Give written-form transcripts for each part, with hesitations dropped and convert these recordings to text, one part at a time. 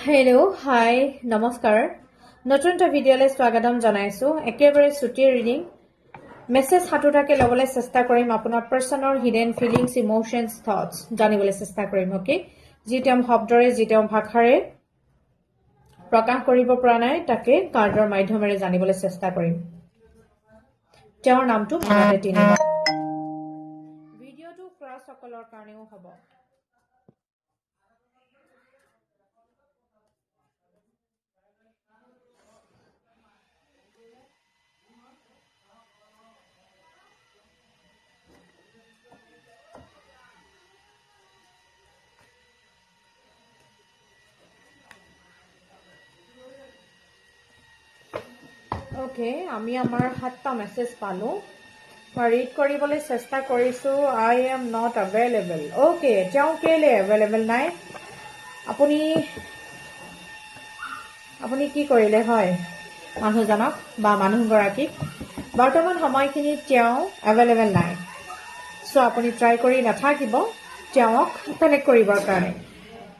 hello' হাই নমস্কাৰ নতুন এটা ভিডিঅ'লৈ স্বাগতম জনাইছো একেবাৰে ছুটি ৰিডিং মেছেজ হাতোটাকে ল'বলৈ চেষ্টা কৰিম আপোনাৰ পাৰ্চনৰ হিডেন ফিলিংছ ইমোশনছ থটছ জানিবলৈ চেষ্টা কৰিম ওকে যিটো শব্দৰে যিটো ভাষাৰে প্ৰকাশ কৰিব পৰা নাই তাকে কাৰ্ডৰ মাধ্যমেৰে জানিবলৈ চেষ্টা কৰিম তেওঁৰ নামটো মনতে তিনিবাৰ ভিডিঅ'টো ক্ৰাছসকলৰ কাৰণেও হ'ব ওকে আমি আমাৰ 7টা মেছেজ পালো মই ৰিড কৰিবলৈ চেষ্টা কৰিছো I am not available okay তেওঁ কেলে এভেইলেবল নাই আপুনি কি কৰিলে হয় মানুহজনক বা মানুহগৰাকীক বৰ্তমান সময়খিনিত তেওঁ এভেইলেবল নাই সো আপুনি ট্ৰাই কৰি নাথাকিব তেওঁক কানেক্ট কৰিবৰ কাৰণে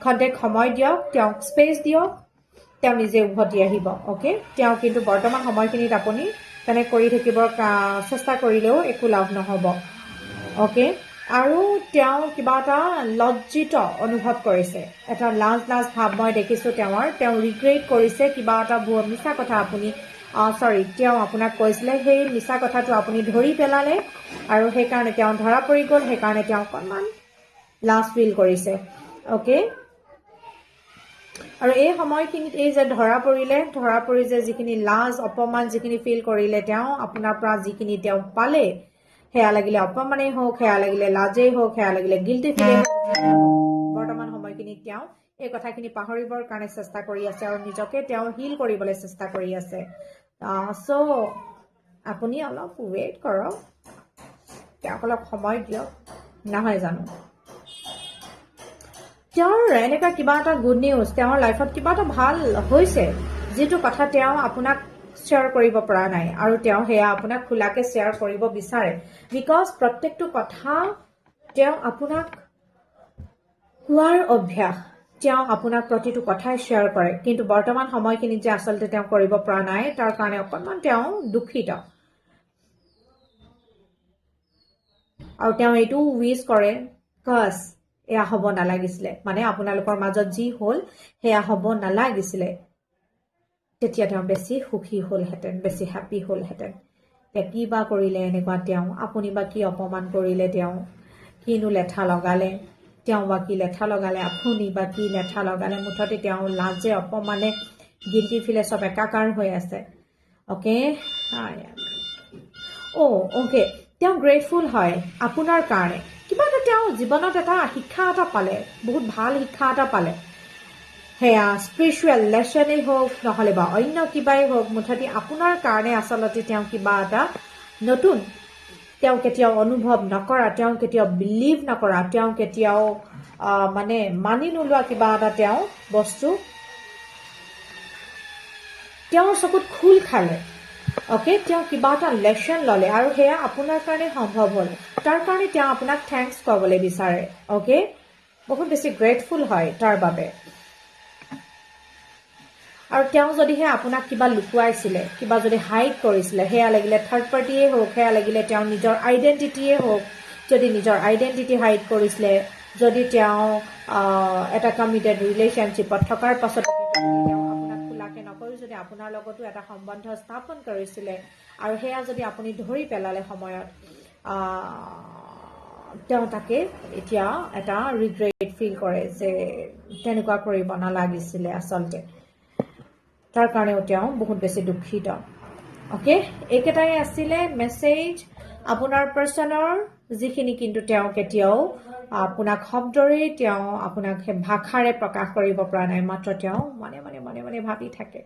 খন্তেক সময় দিয়ক তেওঁক স্পেচ দিয়ক তেওঁ নিজে উভতি আহিব ওকে তেওঁ কিন্তু বৰ্তমান সময়খিনিত আপুনি কানেক্ট কৰি থাকিবৰ চেষ্টা কৰিলেও একো লাভ নহ'ব ওকে আৰু তেওঁ কিবা এটা লজ্জিত অনুভৱ কৰিছে এটা লাজ ভাৱ মই দেখিছো তেওঁ ৰিগ্ৰেট কৰিছে কিবা এটা মিছা কথা আপুনি তেওঁ আপোনাক কৈছিলে সেই মিছা কথাটো আপুনি ধৰি পেলালে আৰু সেইকাৰণে তেওঁ ধৰা পৰি গ'ল সেইকাৰণে তেওঁ অকণমান লাজ ফিল কৰিছে ওকে আৰু এই সময়খিনিত এই যে ধৰা পৰি যে যিখিনি লাজ অপমান যিখিনি ফিল কৰিলে তেওঁ আপোনাৰ পৰা যিখিনি তেওঁ পালে সেয়া লাগিলে অপমানেই হওক সেয়া লাগিলে লাজেই হওক সেয়া লাগিলে গিল্টি ফিলেই হওক বৰ্তমান সময়খিনিত তেওঁ এই কথাখিনি পাহৰিবৰ কাৰণে চেষ্টা কৰি আছে আৰু নিজকে তেওঁ হিল কৰিবলৈ চেষ্টা কৰি আছে সো আপুনি অলপ ৱেইট কৰক তেওঁক অলপ সময় দিয়ক নহয় জানো তেওঁৰ এনেকুৱা কিবা এটা গুড নিউজ তেওঁৰ লাইফত কিবা এটা ভাল হৈছে যিটো কথা তেওঁ আপোনাক শ্বেয়াৰ কৰিব পৰা নাই আৰু তেওঁ সেয়া আপোনাক খোলাকে শ্বেয়াৰ কৰিব বিচাৰে বিকজ প্ৰত্যেকটো কথা তেওঁ আপোনাক কোৱাৰ অভ্যাস তেওঁ আপোনাক প্ৰতিটো কথাই শ্বেয়াৰ কৰে কিন্তু বৰ্তমান সময়খিনিত যে আচলতে তেওঁ কৰিব পৰা নাই তাৰ কাৰণে অকণমান তেওঁ দুখিত আৰু তেওঁ এইটো উইচ কৰে কাছ এয়া হ'ব নালাগিছিলে মানে আপোনালোকৰ মাজত যি হ'ল সেয়া হ'ব নালাগিছিলে তেতিয়া তেওঁ বেছি সুখী হ'লহেঁতেন বেছি হেপী হ'লহেঁতেন এতিয়া কি বা কৰিলে এনেকুৱা তেওঁ আপুনি বা কি অপমান কৰিলে তেওঁ কিনো লেঠা লগালে তেওঁ বা কি লেঠা লগালে আপুনি বা কি লেঠা লগালে মুঠতে তেওঁ লাজে অপমানে গিল্টি ফিলে চব একাকাৰ হৈ আছে অ'কে অ'কে তেওঁ গ্ৰেটফুল হয় আপোনাৰ কাৰণে কিবা এটা তেওঁ জীৱনত এটা শিক্ষা এটা পালে বহুত ভাল শিক্ষা এটা পালে সেয়া স্পিৰিচুৱেল লেচনেই হওক নহ'লে বা অন্য কিবাই হওক মুঠতে আপোনাৰ কাৰণে আচলতে তেওঁ কিবা এটা নতুন তেওঁ কেতিয়াও অনুভৱ নকৰা তেওঁ কেতিয়াও বিলিভ নকৰা তেওঁ কেতিয়াও মানে মানি নোলোৱা কিবা এটা তেওঁ বস্তু তেওঁৰ চকুত খোল খালে অ'কে তেওঁ কিবা এটা লেচন ল'লে আৰু সেয়া আপোনাৰ কাৰণে সম্ভৱ হ'ল তাৰ কাৰণে তেওঁ আপোনাক থেংকছ ক'বলৈ বিচাৰে অ'কে বহুত বেছি গ্ৰেটফুল হয় তাৰ বাবে আৰু তেওঁ যদিহে আপোনাক কিবা লুকুৱাইছিলে কিবা যদি হাইড কৰিছিলে সেয়া লাগিলে থাৰ্ড পাৰ্টিয়ে হওক সেয়া লাগিলে তেওঁ নিজৰ আইডেণ্টিটিয়ে হওক যদি নিজৰ আইডেণ্টিটি হাইড কৰিছিলে যদি তেওঁ এটা কমিটেড ৰিলেশ্যনশ্বিপত থকাৰ পাছত আপোনাক খোলাকে নকৰি যদি আপোনাৰ লগতো এটা সম্বন্ধ স্থাপন কৰিছিলে আৰু সেয়া যদি আপুনি ধৰি পেলালে সময়ত তেওঁ তাকে এতিয়া এটা ৰিগ্ৰেট ফিল কৰে যে তেনেকুৱা কৰিব নালাগিছিলে আচলতে তাৰ কাৰণেও তেওঁ বহুত বেছি দুখিত অ'কে এইকেইটাই আছিলে মেছেজ আপোনাৰ পাৰ্চনৰ যিখিনি কিন্তু তেওঁ কেতিয়াও আপোনাক শব্দৰে তেওঁ আপোনাক ভাষাৰে প্ৰকাশ কৰিব পৰা নাই মাত্ৰ তেওঁ মনে ভাবি থাকে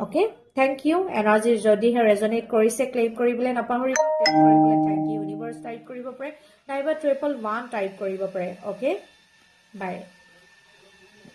অ'কে থেংক ইউ এনাৰ্জি যদিহে ৰেজনেট কৰিছে ক্লেইম কৰিবলৈ নাপাহৰিব ক্লেইম কৰিবলৈ থেংক ইউ ইউনিভাৰ্ছ টাইপ কৰিব পাৰে নাইবা 111 টাইপ কৰিব পাৰে অ'কে বাই